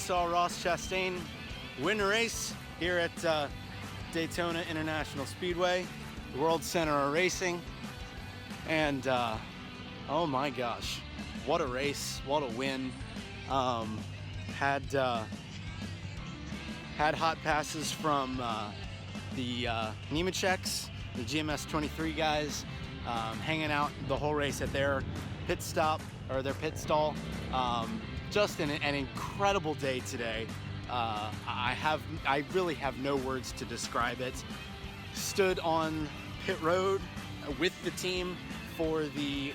just saw Ross Chastain win a race here at Daytona International Speedway, the World Center of Racing, and oh my gosh, what a race, what a win. Had hot passes from the Nemecheks, the GMS 23 guys, hanging out the whole race at their pit stop, or their pit stall. Just an incredible day today. I really have no words to describe it. Stood on pit road with the team for the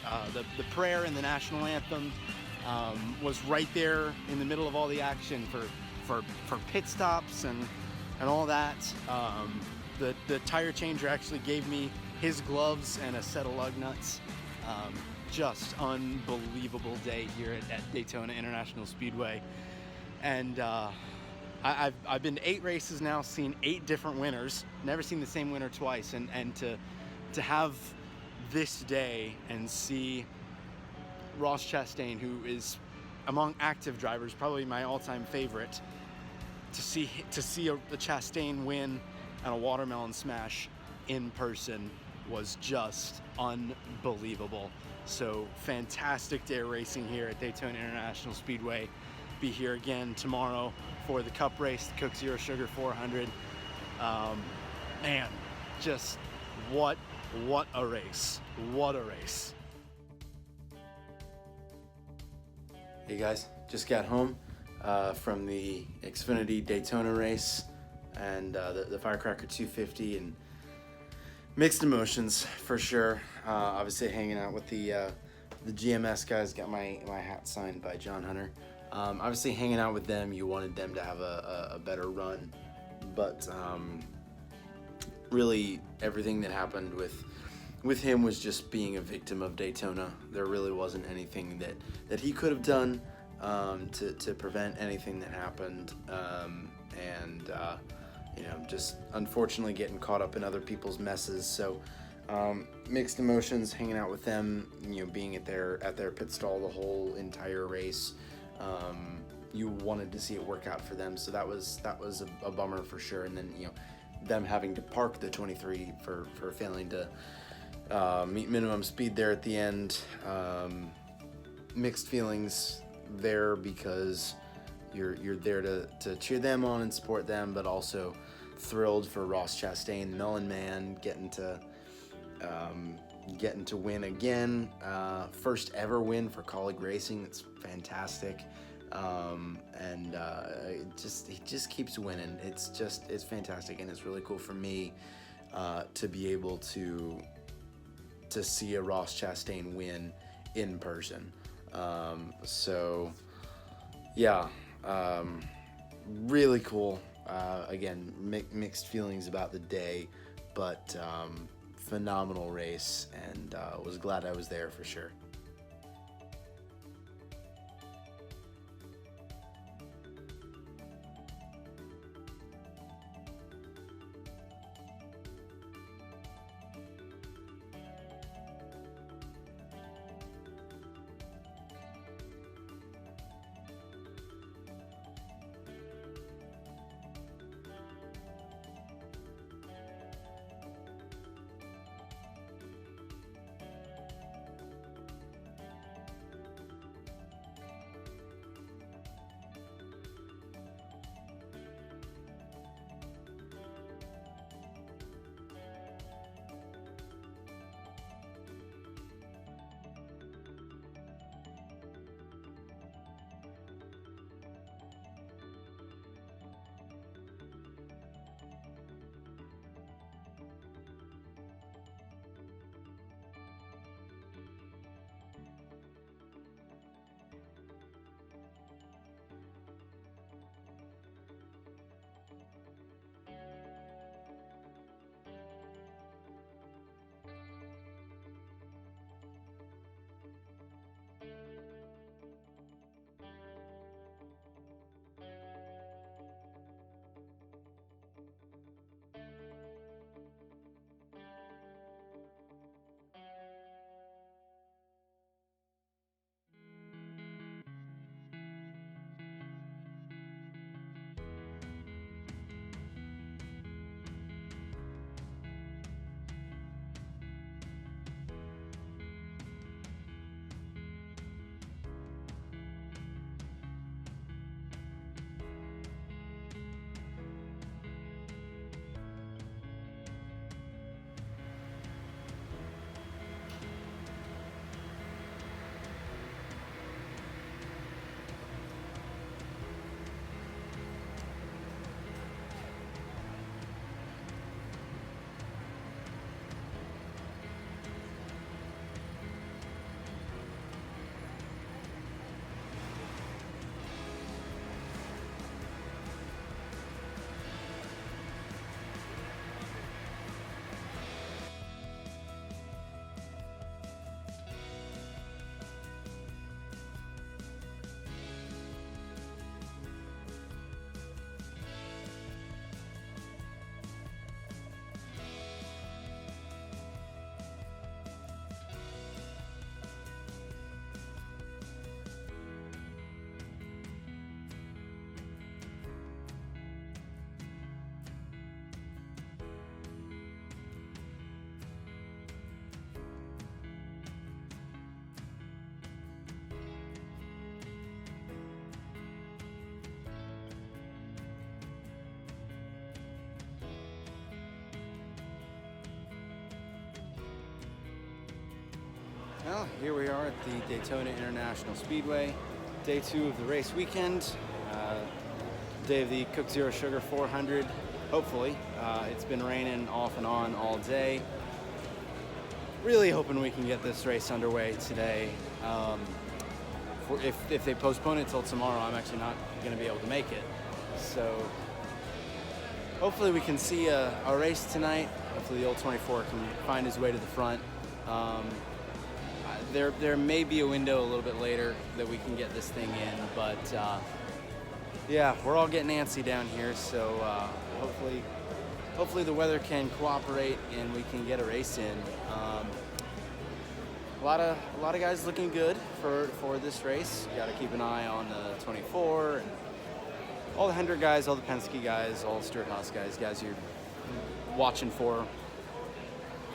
prayer and the national anthem. Was right there in the middle of all the action for pit stops and all that. The tire changer actually gave me his gloves and a set of lug nuts. Just unbelievable day here at Daytona International Speedway. And I've been to 8 races now, seen 8 different winners, never seen the same winner twice, and to have this day and see Ross Chastain, who is among active drivers probably my all-time favorite, to see a Chastain win and a watermelon smash in person was just unbelievable. So fantastic day of racing here at Daytona International Speedway. Be here again tomorrow for the Cup race, the Coke Zero Sugar 400. Man, just what a race! What a race! Hey guys, just got home from the Xfinity Daytona race and the Firecracker 250, and mixed emotions for sure. Obviously hanging out with the GMS guys, got my hat signed by John Hunter. Obviously hanging out with them, you wanted them to have a better run, but really everything that happened with him was just being a victim of Daytona. There really wasn't anything that he could have done to prevent anything that happened, just unfortunately getting caught up in other people's messes. So mixed emotions hanging out with them, being at their pit stall the whole entire race. You wanted to see it work out for them, so that was a bummer for sure. And then them having to park the 23 for failing to meet minimum speed there at the end. Mixed feelings there, because you're there to cheer them on and support them, but also thrilled for Ross Chastain, the Melon Man, getting to win again. First ever win for colleague racing. That's fantastic. He just keeps winning. It's fantastic, and it's really cool for me to be able to see a Ross Chastain win in person. Really cool. Again, mixed feelings about the day, but phenomenal race, and was glad I was there for sure. Well, here we are at the Daytona International Speedway, day 2 of the race weekend, day of the Coke Zero Sugar 400, hopefully. It's been raining off and on all day. Really hoping we can get this race underway today. If they postpone it till tomorrow, I'm actually not going to be able to make it. So hopefully we can see a race tonight. Hopefully the old 24 can find his way to the front. There may be a window a little bit later that we can get this thing in, but yeah, we're all getting antsy down here, so hopefully the weather can cooperate and we can get a race in. A lot of guys looking good for this race. You got to keep an eye on the 24 and all the Hendrick guys, all the Penske guys, all the Stewart-Haas guys you're watching for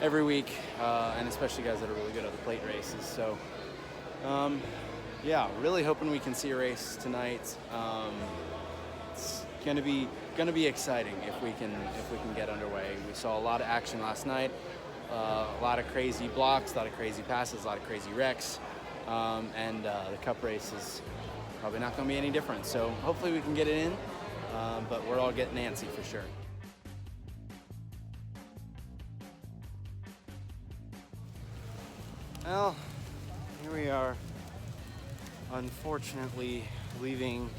every week, and especially guys that are really good at the plate races. So, yeah, really hoping we can see a race tonight. It's gonna be exciting if we can get underway. We saw a lot of action last night, a lot of crazy blocks, a lot of crazy passes, a lot of crazy wrecks, and the Cup race is probably not going to be any different. So hopefully we can get it in, but we're all getting antsy for sure. Well, here we are, unfortunately leaving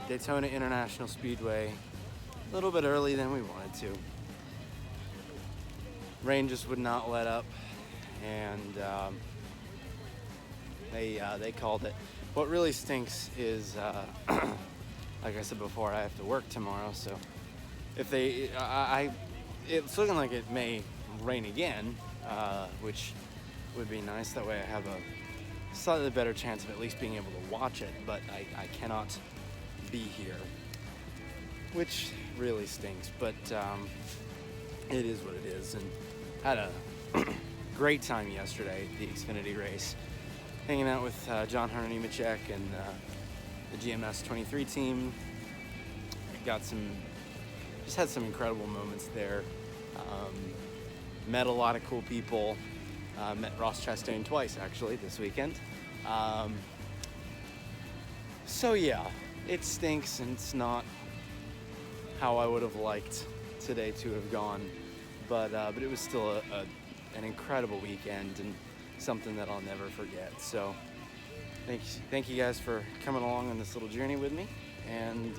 Daytona International Speedway a little bit early than we wanted to. Rain just would not let up, and they called it. What really stinks is, like I said before, I have to work tomorrow, so if it's looking like it may rain again, which would be nice. That way I have a slightly better chance of at least being able to watch it, but I cannot be here, which really stinks, but it is what it is. And had a great time yesterday at the Xfinity race, hanging out with John Hunter Nemechek and the GMS 23 team. Just had some incredible moments there. Met a lot of cool people. Met Ross Chastain twice actually this weekend. So yeah, it stinks, and it's not how I would have liked today to have gone, but it was still an incredible weekend and something that I'll never forget. So thank you guys for coming along on this little journey with me, and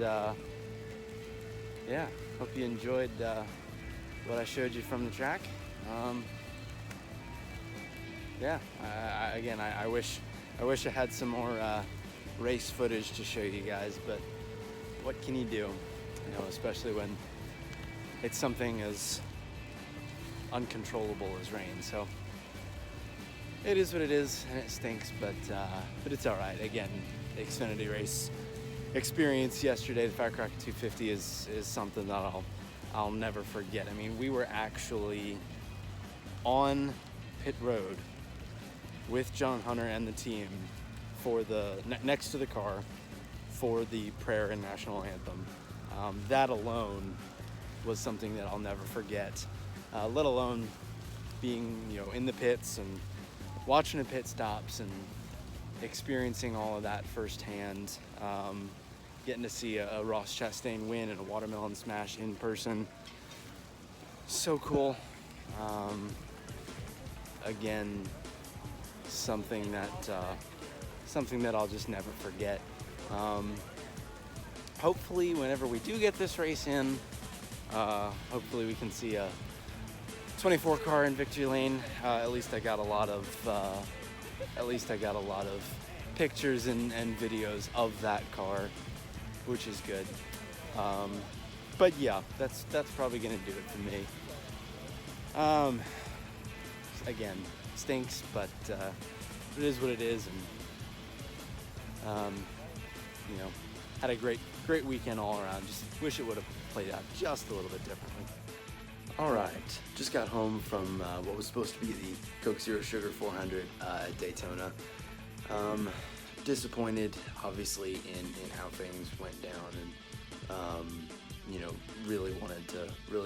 yeah, hope you enjoyed what I showed you from the track. Yeah, I wish I had some more race footage to show you guys, but what can you do? You know, especially when it's something as uncontrollable as rain. So it is what it is, and it stinks, but it's all right. Again, the Xfinity race experience yesterday, the Firecracker 250 is something that I'll never forget. I mean, we were actually on pit road with John Hunter and the team for next to the car for the prayer and national anthem. That alone was something that I'll never forget. Let alone being, in the pits and watching the pit stops and experiencing all of that firsthand. Getting to see a Ross Chastain win and a watermelon smash in person. So cool. Again, something that I'll just never forget. Hopefully, whenever we do get this race in, hopefully we can see a 24 car in victory lane. At least I got a lot of pictures and videos of that car, which is good. But yeah, that's probably gonna do it for me. Again, stinks, but it is what it is, and had a great weekend all around. Just wish it would have played out just a little bit differently. All right, just got home from what was supposed to be the Coke Zero Sugar 400 at Daytona. Disappointed, obviously, in how things went down, and really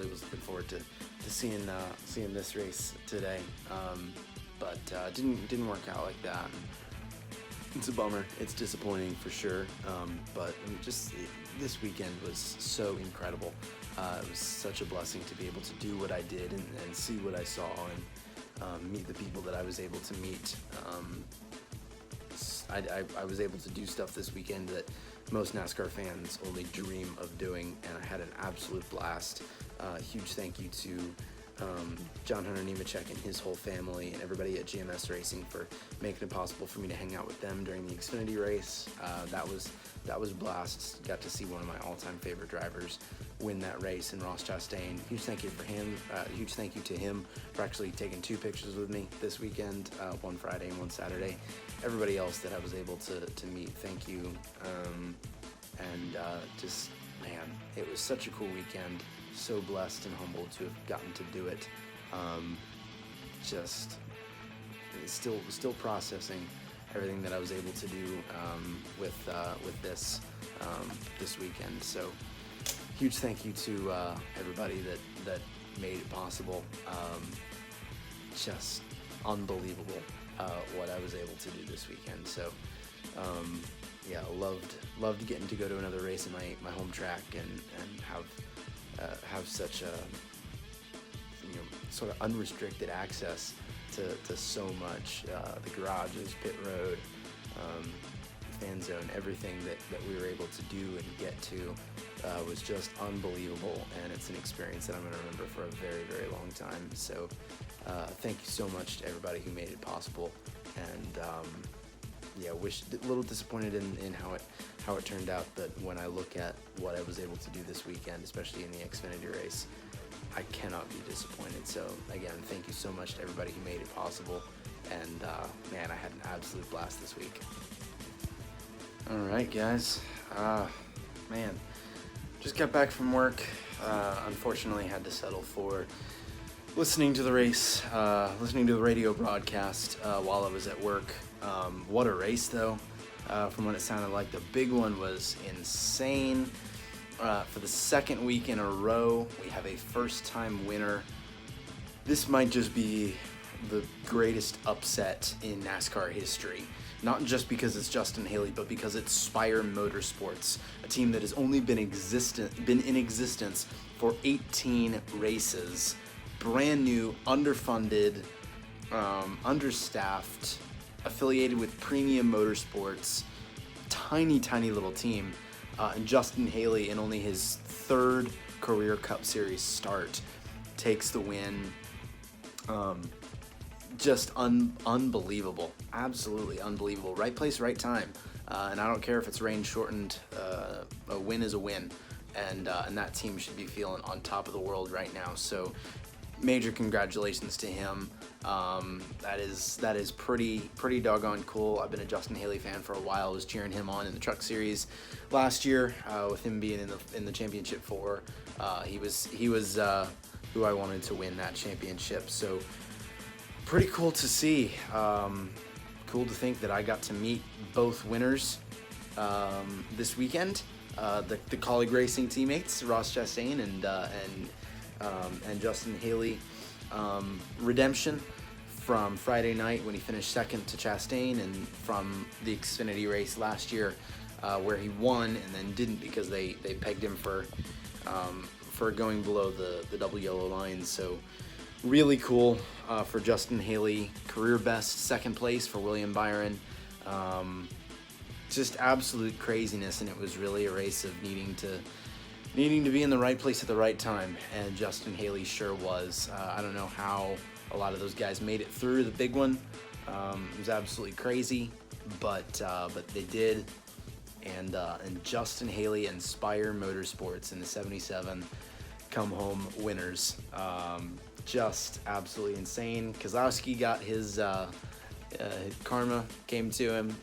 was looking forward to seeing this race today. but didn't work out like that. It's a bummer. It's disappointing for sure. But this weekend was so incredible. It was such a blessing to be able to do what I did and see what I saw and meet the people that I was able to meet. I was able to do stuff this weekend that most NASCAR fans only dream of doing, and I had an absolute blast. Huge thank you to John Hunter Nemechek and his whole family and everybody at GMS Racing for making it possible for me to hang out with them during the Xfinity race. That was a blast. Got to see one of my all-time favorite drivers win that race in Ross Chastain. Huge thank you for him. Huge thank you to him for actually taking 2 pictures with me this weekend, one Friday and one Saturday. Everybody else that I was able to meet, thank you. Man, it was such a cool weekend. So blessed and humbled to have gotten to do it. Still processing everything that I was able to do with this weekend. So huge thank you to everybody that made it possible. Just unbelievable what I was able to do this weekend. So yeah, loved getting to go to another race in my home track and have such a sort of unrestricted access to so much. The garages, pit road, fan zone, everything that we were able to do and get to was just unbelievable, and it's an experience that I'm going to remember for a very, very long time. So thank you so much to everybody who made it possible, and a little disappointed in how it turned out, but when I look at what I was able to do this weekend, especially in the Xfinity race, I cannot be disappointed. So again, thank you so much to everybody who made it possible, and man, I had an absolute blast this week. All right, guys. Man, just got back from work. Unfortunately, had to settle for listening to the race, listening to the radio broadcast while I was at work. What a race, though. From what it sounded like, the big one was insane. For the second week in a row, we have a first-time winner. This might just be the greatest upset in NASCAR history. Not just because it's Justin Haley, but because it's Spire Motorsports, a team that has only been in existence for 18 races. Brand new, underfunded, understaffed, affiliated with Premium Motorsports, tiny little team, and Justin Haley, in only his 3rd career Cup Series start, takes the win. Just unbelievable, absolutely unbelievable. Right place, right time, and I don't care if it's rain shortened. A win is a win, and that team should be feeling on top of the world right now. So major congratulations to him. That is pretty doggone cool. I've been a Justin Haley fan for a while. I was cheering him on in the Truck Series last year, with him being in the championship 4. He was who I wanted to win that championship. So pretty cool to see. Cool to think that I got to meet both winners this weekend. The colleague racing teammates, Ross Chastain and Justin Haley. Redemption from Friday night when he finished second to Chastain, and from the Xfinity race last year where he won and then didn't because they pegged him for going below the double yellow line. So really cool for Justin Haley. Career best second place for William Byron. Just absolute craziness, and it was really a race of needing to be in the right place at the right time, and Justin Haley sure was. I don't know how a lot of those guys made it through the big one. It was absolutely crazy, but they did. And Justin Haley and Spire Motorsports in the 77 come home winners. Just absolutely insane. Keselowski got his karma came to him,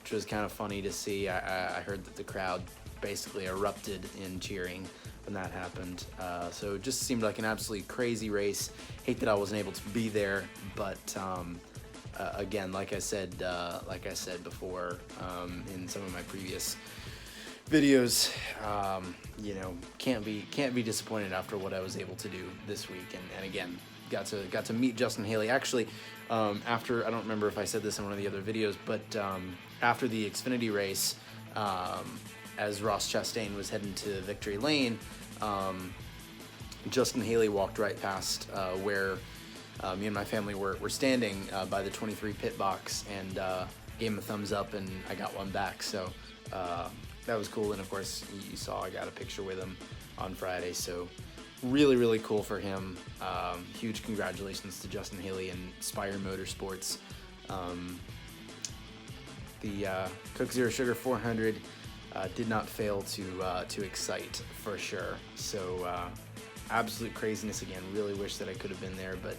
which was kind of funny to see. I heard that the crowd basically erupted in cheering when that happened. So it just seemed like an absolutely crazy race. Hate that I wasn't able to be there, but again, like I said before in some of my previous videos, can't be disappointed after what I was able to do this week. And again, got to meet Justin Haley. Actually, after, I don't remember if I said this in one of the other videos, but after the Xfinity race, as Ross Chastain was heading to victory lane, Justin Haley walked right past where me and my family were standing by the 23 pit box, and gave him a thumbs up, and I got one back. So that was cool. And of course, you saw I got a picture with him on Friday. So really, really cool for him. Huge congratulations to Justin Haley and Spire Motorsports. The Coke Zero Sugar 400 did not fail to excite, for sure. So absolute craziness again. Really wish that I could have been there, but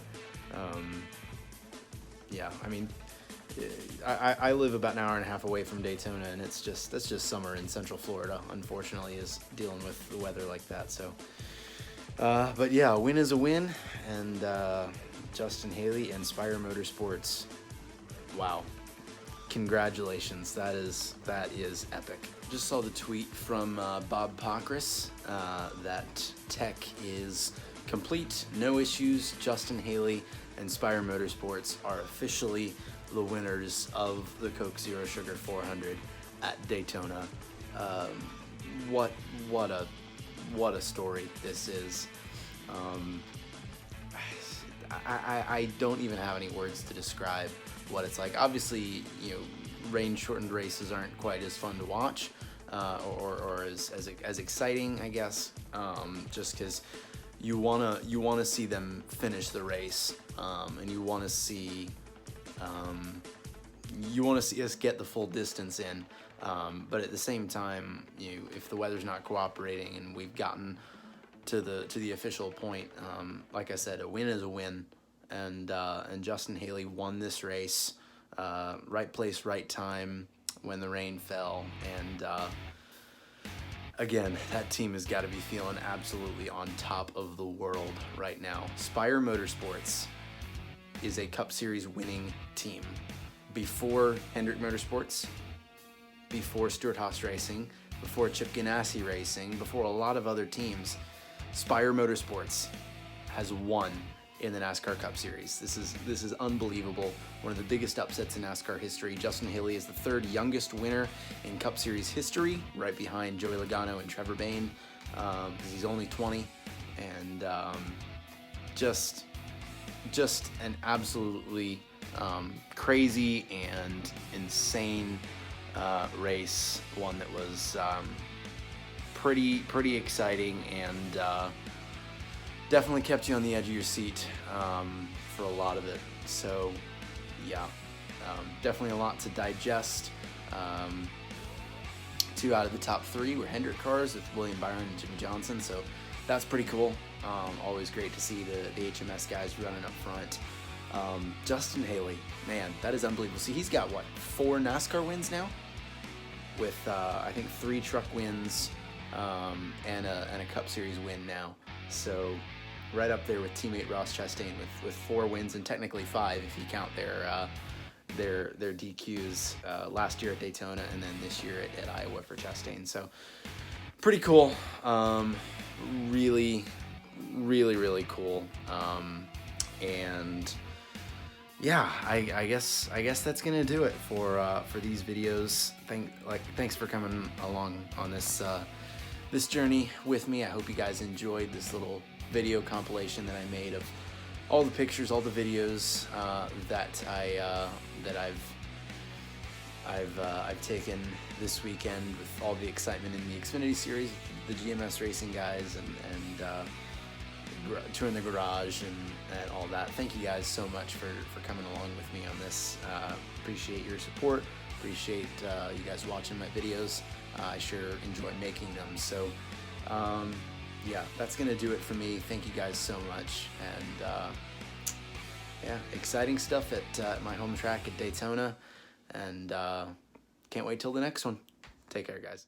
yeah, I mean, I live about an hour and a half away from Daytona, and that's just summer in Central Florida, unfortunately, is dealing with the weather like that. So but yeah, a win is a win, and Justin Haley and Spire Motorsports, wow, congratulations. That is epic. Just saw the tweet from Bob Pockris that tech is complete, no issues. Justin Haley and Spire Motorsports are officially the winners of the Coke Zero Sugar 400 at Daytona. What a story this is. I don't even have any words to describe what it's like. Obviously, you know, rain-shortened races aren't quite as fun to watch, or as exciting, I guess. Just because you wanna see them finish the race, and you wanna see us get the full distance in. But at the same time, if the weather's not cooperating and we've gotten to the official point, like I said, a win is a win, and Justin Haley won this race, right place, right time when the rain fell, and again, that team has got to be feeling absolutely on top of the world right now. Spire Motorsports is a Cup Series winning team. Before Hendrick Motorsports, before Stewart-Haas Racing, before Chip Ganassi Racing, before a lot of other teams, Spire Motorsports has won in the NASCAR Cup Series. This is unbelievable. One of the biggest upsets in NASCAR history. Justin Haley is the third youngest winner in Cup Series history, right behind Joey Logano and Trevor Bayne, because he's only 20, and just an absolutely crazy and insane race, one that was pretty exciting, and definitely kept you on the edge of your seat for a lot of it. So yeah, definitely a lot to digest. 2 out of the top 3 were Hendrick cars with William Byron and Jimmy Johnson, so that's pretty cool. Always great to see the HMS guys running up front. Justin Haley, man, that is unbelievable. See, he's got, what, 4 NASCAR wins now? With, I think, 3 truck wins and a Cup Series win now. So right up there with teammate Ross Chastain with 4 wins, and technically 5 if you count their DQs last year at Daytona, and then this year at Iowa for Chastain. So pretty cool. Really cool. And yeah, I guess that's gonna do it for these videos. Thanks for coming along on this this journey with me. I hope you guys enjoyed this little video compilation that I made of all the pictures, all the videos that I've taken this weekend with all the excitement in the Xfinity series, the GMS racing guys, and touring the garage and all that. Thank you guys so much for coming along with me on this. Appreciate your support. Appreciate you guys watching my videos. I sure enjoy making them. So yeah, that's gonna do it for me. Thank you guys so much, and yeah, exciting stuff at my home track at Daytona, and can't wait till the next one. Take care, guys.